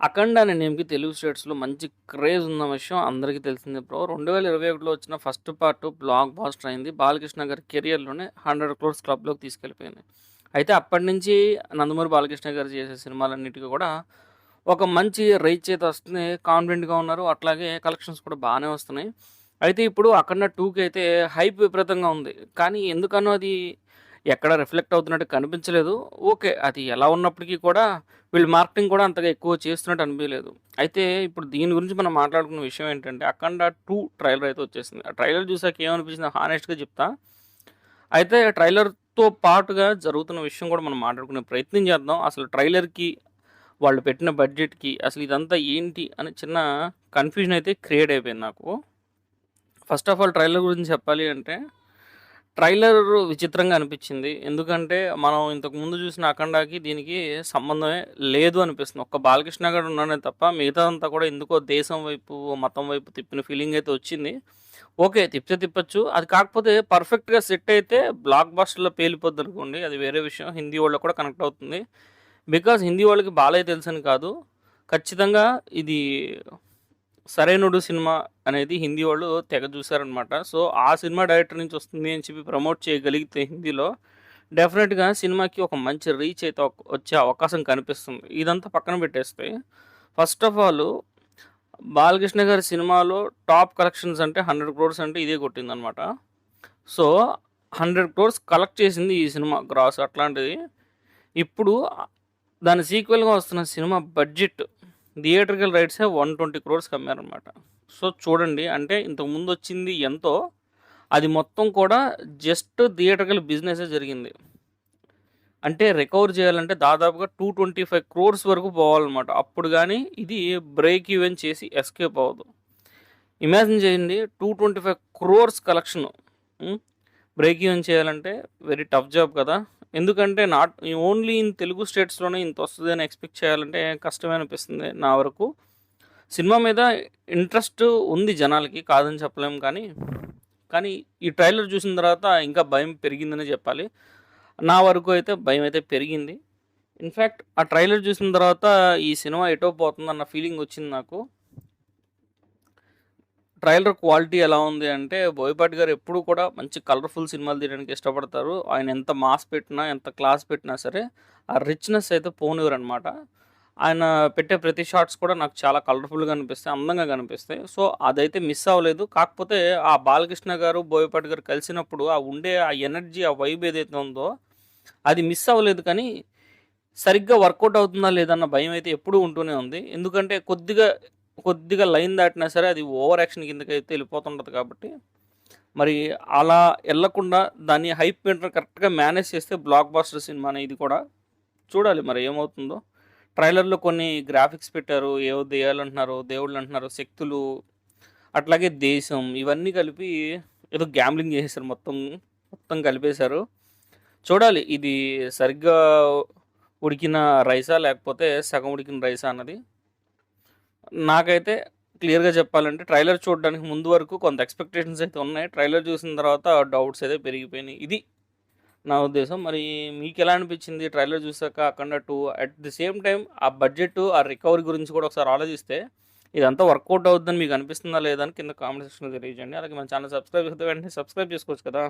'అఖండ' అనే నేమ్‌కి తెలుగు స్టేట్స్‌లో మంచి క్రేజ్ ఉన్న విషయం అందరికీ తెలిసిందే బ్రో. 2021లో వచ్చిన ఫస్ట్ పార్ట్ బ్లాక్ బస్టర్ అయింది. బాలకృష్ణ గారి కెరియర్‌లోనే 100 క్రోర్స్ క్లబ్‌లోకి తీసుకెళ్ళిపోయింది. అయితే అప్పటినుంచి నందమూరి బాలకృష్ణ గారు చేసే సినిమాలన్నిటికి కూడా ఒక మంచి రీచ్ అయితే వస్తుంది. కాన్ఫిడెంట్‌గా ఉన్నారు. అట్లాగే కలెక్షన్స్ కూడా బానే వస్తున్నాయి. అయితే ఇప్పుడు 'అఖండ 2'కి అయితే హైప్ విపరీతంగా ఉంది. కానీ ఎందుకనో అది ఎక్కడ రిఫ్లెక్ట్ అవుతున్నట్టు కనిపించలేదు. ఓకే. అది ఎలా ఉన్నప్పటికీ కూడా వీళ్ళు మార్కెటింగ్ కూడా అంతగా ఎక్కువ చేస్తున్నట్టు అనిపియలేదు. అయితే ఇప్పుడు దీని గురించి మనం మాట్లాడుకున్న విషయం ఏంటంటే 'అఖండ 2' ట్రైలర్ అయితే వచ్చేసింది. ఆ ట్రైలర్ చూసాక ఏమనిపించిందో హానెస్ట్‌గా చెప్తా. అయితే ట్రైలర్‌తో పాటుగా జరుగుతున్న విషయం కూడా మనం మాట్లాడుకునే ప్రయత్నం చేద్దాం. అసలు ట్రైలర్‌కి, వాళ్ళు పెట్టిన బడ్జెట్‌కి అసలు ఇదంతా ఏంటి అని చిన్న కన్‌ఫ్యూజన్ అయితే క్రియేట్ అయిపోయింది నాకు. ఫస్ట్ ఆఫ్ ఆల్ ట్రైలర్ గురించి చెప్పాలి అంటే ట్రైలర్ విచిత్రంగా అనిపించింది. ఎందుకంటే, మనం ఇంతకుముందు చూసిన 'అఖండ'కి దీనికి సంబంధమే లేదు అనిపిస్తుంది. ఒక్క బాలకృష్ణ గారు ఉన్నాడే తప్ప మిగతాదంతా కూడా ఎందుకో దేశం వైపు, మతం వైపు తిప్పిన ఫీలింగ్ అయితే వచ్చింది. ఓకే. తిప్పితే తిప్పొచ్చు. అది కాకపోతే పర్ఫెక్ట్‌గా సెట్ అయితే బ్లాక్ బస్టర్‌లో పేలిపోద్దనుకోండి. అది వేరే విషయం. హిందీ వాళ్ళకి కూడా కనెక్ట్ అవుతుంది. బికాజ్ హిందీ వాళ్ళకి బాలయ్య తెలుసని కాదు. ఖచ్చితంగా ఇది 'సరైనోడు' సినిమా అనేది హిందీ వాళ్ళు తెగ చూసారనమాట. సో, ఆ సినిమా డైరెక్టర్ నుంచి వస్తుంది అని చెప్పి ప్రమోట్ చేయగలిగితే హిందీలో, డెఫినెట్‌గా సినిమాకి ఒక మంచి రీచ్ అయితే వచ్చే అవకాశం కనిపిస్తుంది. ఇదంతా పక్కన పెట్టేస్తే, ఫస్ట్ ఆఫ్ ఆల్ బాలకృష్ణ గారి సినిమాలో టాప్ కలెక్షన్స్ అంటే 100 క్రోర్స్ అంటే ఇదే కొట్టిందనమాట. సో, 100 క్రోర్స్ కలెక్ట్ చేసింది ఈ సినిమా గ్రాస్ అట్లాంటిది. ఇప్పుడు దాని సీక్వెల్‌గా వస్తున్న సినిమా బడ్జెట్ థియేట్రికల్ రైట్సే 120 క్రోర్స్‌కి అమ్మారనమాట. సో, చూడండి అంటే ఇంతకుముందొచ్చింది ఎంతో, అది మొత్తం కూడా జస్ట్ థియేట్రికల్ బిజినెసే జరిగింది. అంటే రికవర్ చేయాలంటే దాదాపుగా 225 క్రోర్స్ వరకు పోవాలనమాట. అప్పుడు గాని ఇది బ్రేక్ ఈవెన్ చేసి ఎస్కేప్ అవ్వదు. ఇమాజిన్ చేయండి 225 క్రోర్స్ కలెక్షను. హ్మ్. బ్రేక్ ఈవెన్ చేయాలంటే వెరీ టఫ్ జాబ్ కదా! ఎందుకంటే ఓన్లీ ఇన్ తెలుగు స్టేట్స్‌లోనే ఇంతొస్తదని ఎక్స్‌పెక్ట్ చేయాలంటే కష్టమే అనిపిస్తుంది నా వరకు. సినిమా మీద ఇంట్రెస్ట్ ఉంది జనాలకి కాదని చెప్పలేము కానీ ఈ ట్రైలర్ చూసిన తర్వాత ఇంకా భయం పెరిగిందనే చెప్పాలి. నా వరకు అయితే భయమైతే పెరిగింది. ఇన్‌ఫాక్ట్ ఆ ట్రైలర్ చూసిన తర్వాత ఈ సినిమా ఎటో పోతుందన్న ఫీలింగొచ్చింది నాకు. ట్రైలర్ క్వాలిటీ ఎలా ఉంది అంటే, బోయపాటి గారు ఎప్పుడూ కూడా మంచి కలర్‌ఫుల్ సినిమాలు తీయడానికి ఇష్టపడతారు. ఆయన ఎంత మాస్ పెట్టినా, ఎంత క్లాస్ పెట్టినా సరే, ఆ రిచ్‌నెస్ అయితే పోనివ్వరనమాట. ఆయన పెట్టే ప్రతి షాట్స్ కూడా నాకు చాలా కలర్‌ఫుల్‌గా అనిపిస్తాయి, అందంగా కనిపిస్తాయి. సో, అదైతే మిస్ అవ్వలేదు. కాకపోతే ఆ బాలకృష్ణ గారు, బోయపాటి గారు కలిసినప్పుడు ఆ ఉండే ఆ ఎనర్జీ, ఆ వైబ్ ఏదైతే ఉందో, అది మిస్ అవ్వలేదు కానీ, సరిగ్గా వర్కౌట్ అవుతుందా లేదా అన్న భయం అయితే ఎప్పుడూ ఉంటూనే ఉంది. ఎందుకంటే కొద్దిగా లైన్ దాటినా సరే అది ఓవర్ యాక్షన్ కిందకైతే వెళ్ళిపోతుంటది కాబట్టి, మరి అలా ఎళ్ళకుండా దాన్ని హైప్ మీటర్ కరెక్ట్‌గా మేనేజ్ చేస్తే బ్లాక్ బస్టర్ సినిమానే ఇది కూడా. చూడాలి మరి ఏమవుతుందో. ట్రైలర్‌లో కొన్ని గ్రాఫిక్స్ పెట్టారు. ఏవో దెయ్యాలంటున్నారు, దేవుళ్ళంటున్నారు, శక్తులు, అట్లాగే దేశం ఇవన్నీ కలిపి ఏదో గ్యామ్లింగ్ చేసేసారు మొత్తం కలిపేశారు. చూడాలి ఇది సరిగ్గా ఉడికిన రైసా? లేకపోతే సగం ఉడికిన రైసా అన్నది. నాకైతే క్లియర్‌గా చెప్పాలంటే ట్రైలర్ చూడడానికి ముందు వరకు కొంత ఎక్స్‌పెక్టేషన్స్ అయితే ఉన్నాయి. ట్రైలర్ చూసిన తర్వాత డౌట్స్ అయితే పెరిగిపోయినాయి. ఇది నా ఉద్దేశం. మరి మీకెలా అనిపించింది ట్రైలర్ చూసాక 'అఖండ 2' అట్ ది సేమ్ టైమ్ ఆ బడ్జెట్, ఆ రికవరీ గురించి కూడా ఒకసారి ఆలోచిస్తే ఇదంతా వర్కౌట్ అవుద్దని మీకు అనిపిస్తుందా లేదా అని కింద కామెంట్ సెక్షన్‌లో తెలియజేయండి. అలాగే మన ఛానల్ సబ్స్క్రైబ్ చేస్తే వెంటనే సబ్స్క్రైబ్ చేసుకోవచ్చు కదా!